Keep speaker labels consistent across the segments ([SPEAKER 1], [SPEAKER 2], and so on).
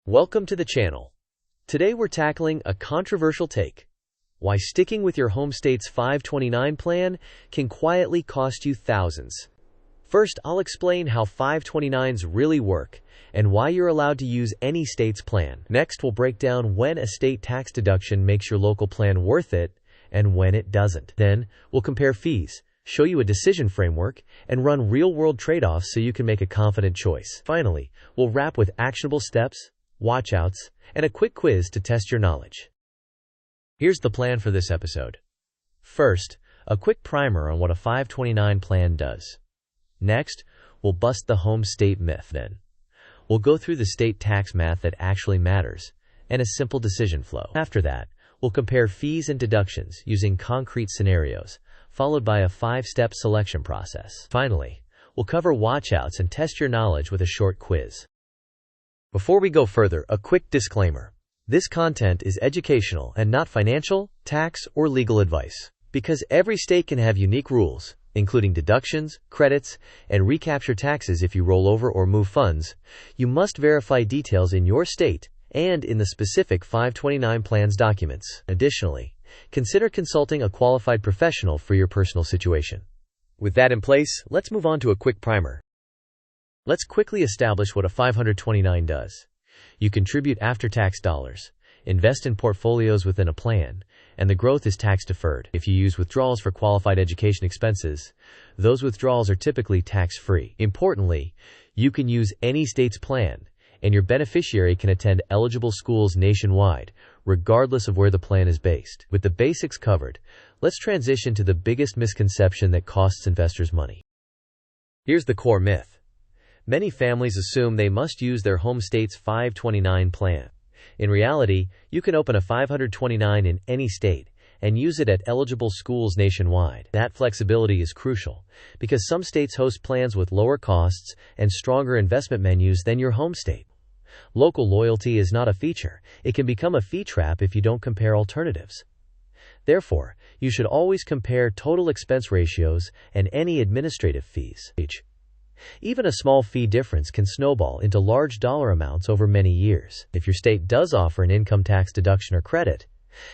[SPEAKER 1] Welcome to the channel. Today we're tackling a controversial take: why sticking with your home state's 529 plan can quietly cost you thousands. First, I'll explain how 529s really work and why you're allowed to use any state's plan. Next, we'll break down when a state tax deduction makes your local plan worth it and when it doesn't. Then, we'll compare fees, show you a decision framework, and run real-world trade-offs so you can make a confident choice. Finally, we'll wrap with actionable steps, watchouts, and a quick quiz to test your knowledge. Here's the plan for this episode. First, a quick primer on what a 529 plan does. Next, we'll bust the home state myth. Then, we'll go through the state tax math that actually matters and a simple decision flow. After that, we'll compare fees and deductions using concrete scenarios, followed by a 5-step selection process. Finally, we'll cover watchouts and test your knowledge with a short quiz. Before we go further, a quick disclaimer. This content is educational and not financial, tax, or legal advice. Because every state can have unique rules, including deductions, credits, and recapture taxes if you roll over or move funds, you must verify details in your state and in the specific 529 plan's documents. Additionally, consider consulting a qualified professional for your personal situation. With that in place, let's move on to a quick primer. Let's quickly establish what a 529 does. You contribute after-tax dollars, invest in portfolios within a plan, and the growth is tax-deferred. If you use withdrawals for qualified education expenses, those withdrawals are typically tax-free. Importantly, you can use any state's plan, and your beneficiary can attend eligible schools nationwide, regardless of where the plan is based. With the basics covered, let's transition to the biggest misconception that costs investors money. Here's the core myth. Many families assume they must use their home state's 529 plan. In reality, you can open a 529 in any state and use it at eligible schools nationwide. That flexibility is crucial because some states host plans with lower costs and stronger investment menus than your home state. Local loyalty is not a feature. It can become a fee trap if you don't compare alternatives. Therefore, you should always compare total expense ratios and any administrative fees. Even a small fee difference can snowball into large dollar amounts over many years. If your state does offer an income tax deduction or credit,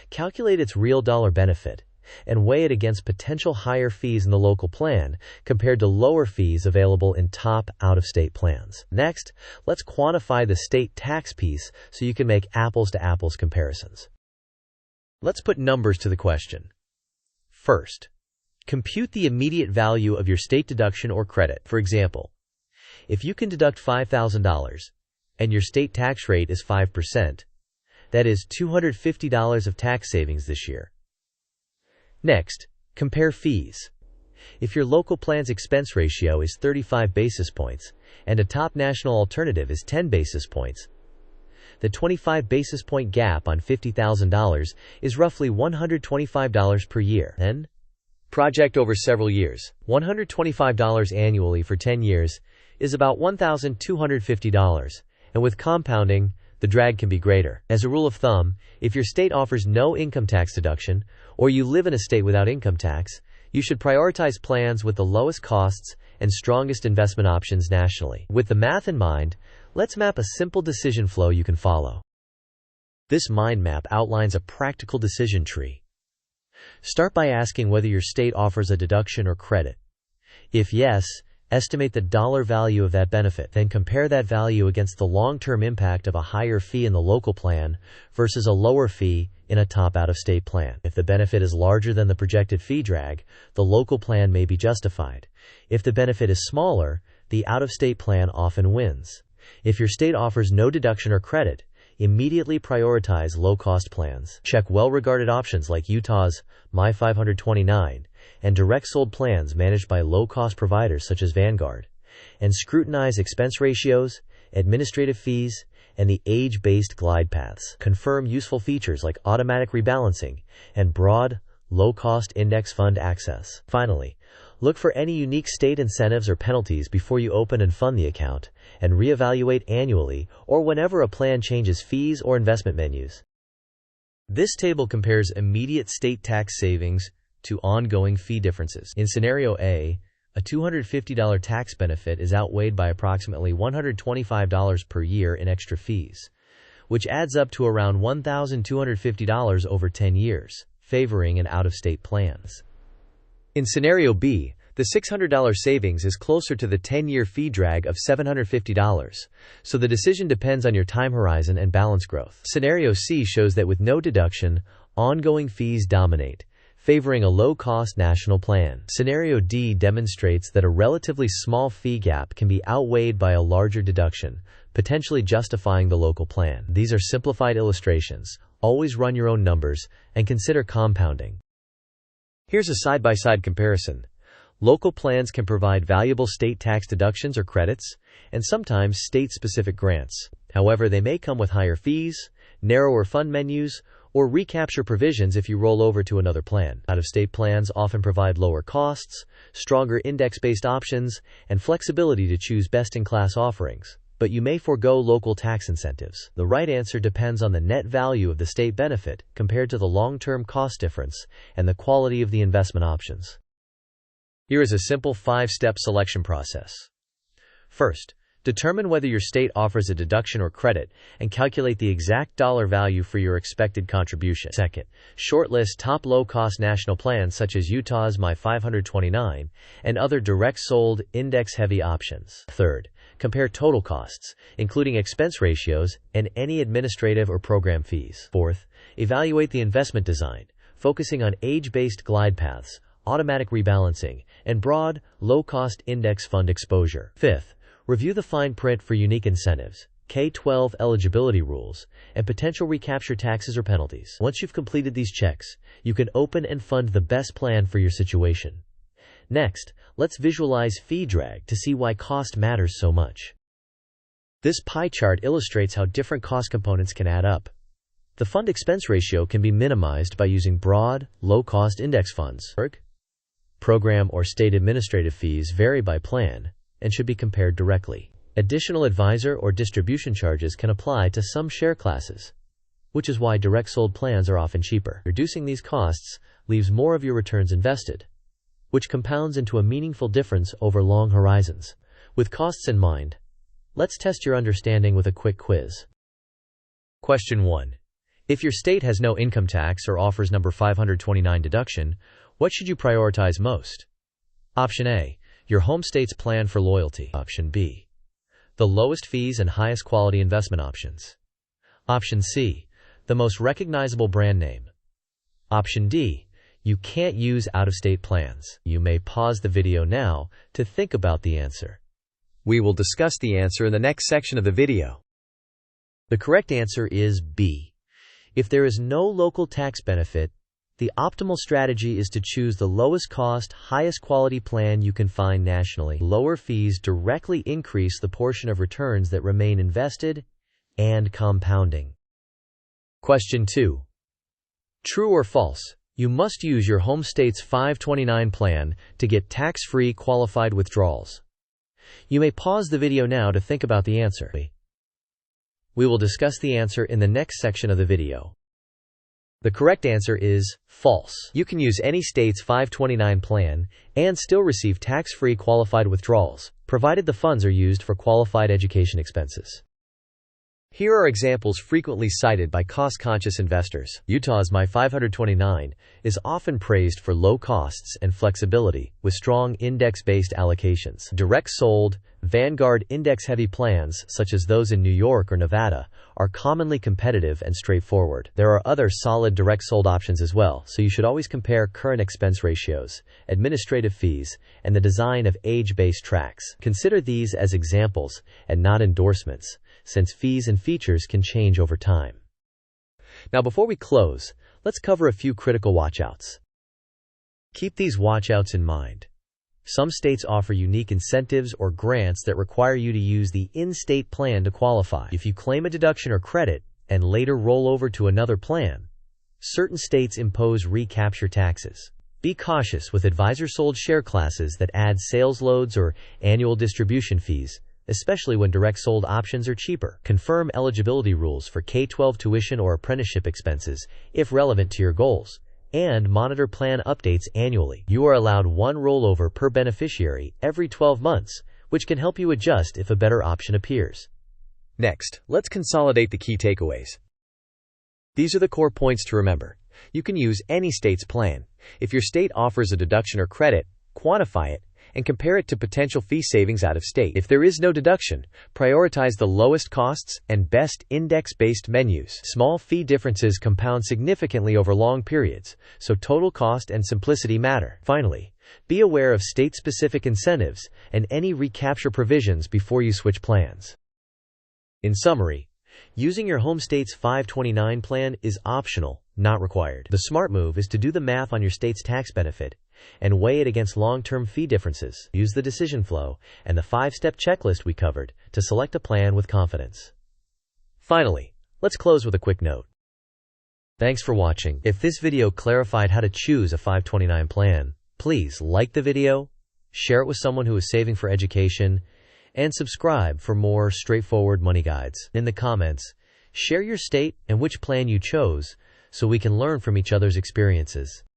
[SPEAKER 1] calculate its real dollar benefit and weigh it against potential higher fees in the local plan compared to lower fees available in top out-of-state plans. Next, let's quantify the state tax piece so you can make apples-to-apples comparisons. Let's put numbers to the question. First, compute the immediate value of your state deduction or credit. For example, if you can deduct $5,000 and your state tax rate is 5%, that is $250 of tax savings this year. Next, compare fees. If your local plan's expense ratio is 35 basis points and a top national alternative is 10 basis points, the 25 basis point gap on $50,000 is roughly $125 per year. Then, project over several years. $125 annually for 10 years is about $1,250, and with compounding, the drag can be greater. As a rule of thumb, if your state offers no income tax deduction, or you live in a state without income tax, you should prioritize plans with the lowest costs and strongest investment options nationally. With the math in mind, let's map a simple decision flow you can follow. This mind map outlines a practical decision tree. Start by asking whether your state offers a deduction or credit. If yes, estimate the dollar value of that benefit. Then compare that value against the long-term impact of a higher fee in the local plan versus a lower fee in a top out-of-state plan. If the benefit is larger than the projected fee drag, the local plan may be justified. If the benefit is smaller, the out-of-state plan often wins. If your state offers no deduction or credit, immediately prioritize low-cost plans. Check well-regarded options like Utah's My 529 and direct-sold plans managed by low-cost providers such as Vanguard, and scrutinize expense ratios, administrative fees, and the age-based glide paths. Confirm useful features like automatic rebalancing and broad, low-cost index fund access. Finally, look for any unique state incentives or penalties before you open and fund the account, and reevaluate annually or whenever a plan changes fees or investment menus. This table compares immediate state tax savings to ongoing fee differences. In scenario A, a $250 tax benefit is outweighed by approximately $125 per year in extra fees. which adds up to around $1,250 over 10 years, favoring an out-of-state plans. In scenario B, the $600 savings is closer to the 10-year fee drag of $750, so the decision depends on your time horizon and balance growth. Scenario C shows that with no deduction, ongoing fees dominate, favoring a low-cost national plan. Scenario D demonstrates that a relatively small fee gap can be outweighed by a larger deduction, potentially justifying the local plan. These are simplified illustrations. Always run your own numbers and consider compounding. Here's a side-by-side comparison. Local plans can provide valuable state tax deductions or credits, and sometimes state-specific grants. However, they may come with higher fees, narrower fund menus, or recapture provisions if you roll over to another plan. Out-of-state plans often provide lower costs, stronger index-based options, and flexibility to choose best-in-class offerings, but you may forego local tax incentives. The right answer depends on the net value of the state benefit compared to the long-term cost difference and the quality of the investment options. Here is a simple 5-step selection process. First, determine whether your state offers a deduction or credit and calculate the exact dollar value for your expected contribution. Second, shortlist top low-cost national plans such as Utah's My 529 and other direct-sold, index-heavy options. Third, compare total costs, including expense ratios and any administrative or program fees. Fourth, evaluate the investment design, focusing on age-based glide paths, automatic rebalancing, and broad, low-cost index fund exposure. Fifth, review the fine print for unique incentives, K-12 eligibility rules, and potential recapture taxes or penalties. Once you've completed these checks, you can open and fund the best plan for your situation. Next, let's visualize fee drag to see why cost matters so much. This pie chart illustrates how different cost components can add up. The fund expense ratio can be minimized by using broad, low-cost index funds. Program or state administrative fees vary by plan and should be compared directly. Additional advisor or distribution charges can apply to some share classes, which is why direct sold plans are often cheaper. Reducing these costs leaves more of your returns invested, which compounds into a meaningful difference over long horizons. With costs in mind, let's test your understanding with a quick quiz. Question 1. If your state has no income tax or offers number 529 deduction, what should you prioritize most? Option A, your home state's plan for loyalty. Option B, the lowest fees and highest quality investment options. Option C, the most recognizable brand name. Option D, you can't use out-of-state plans. You may pause the video now to think about the answer. We will discuss the answer in the next section of the video. The correct answer is B. If there is no local tax benefit, the optimal strategy is to choose the lowest cost, highest quality plan you can find nationally. Lower fees directly increase the portion of returns that remain invested and compounding. Question 2. True or false? You must use your home state's 529 plan to get tax-free qualified withdrawals. You may pause the video now to think about the answer. We will discuss the answer in the next section of the video. The correct answer is false. You can use any state's 529 plan and still receive tax-free qualified withdrawals, provided the funds are used for qualified education expenses. Here are examples frequently cited by cost-conscious investors. Utah's My 529 is often praised for low costs and flexibility, with strong index-based allocations. Direct-sold, Vanguard index-heavy plans, such as those in New York or Nevada, are commonly competitive and straightforward. There are other solid direct-sold options as well, so you should always compare current expense ratios, administrative fees, and the design of age-based tracks. Consider these as examples and not endorsements, since fees and features can change over time. Now, before we close, let's cover a few critical watchouts. Keep these watchouts in mind. Some states offer unique incentives or grants that require you to use the in-state plan to qualify. If you claim a deduction or credit and later roll over to another plan, certain states impose recapture taxes. Be cautious with advisor-sold share classes that add sales loads or annual distribution fees, especially when direct-sold options are cheaper. Confirm eligibility rules for K-12 tuition or apprenticeship expenses, if relevant to your goals, and monitor plan updates annually. You are allowed one rollover per beneficiary every 12 months, which can help you adjust if a better option appears. Next, let's consolidate the key takeaways. These are the core points to remember. You can use any state's plan. If your state offers a deduction or credit, quantify it and compare it to potential fee savings out of state. If there is no deduction, prioritize the lowest costs and best index-based menus. Small fee differences compound significantly over long periods, so total cost and simplicity matter. Finally, be aware of state-specific incentives and any recapture provisions before you switch plans. In summary, using your home state's 529 plan is optional, not required. The smart move is to do the math on your state's tax benefit and weigh it against long-term fee differences. Use the decision flow and the 5-step checklist we covered to select a plan with confidence. Finally, let's close with a quick note. Thanks for watching. If this video clarified how to choose a 529 plan, please like the video, share it with someone who is saving for education, and subscribe for more straightforward money guides. In the comments, share your state and which plan you chose so we can learn from each other's experiences.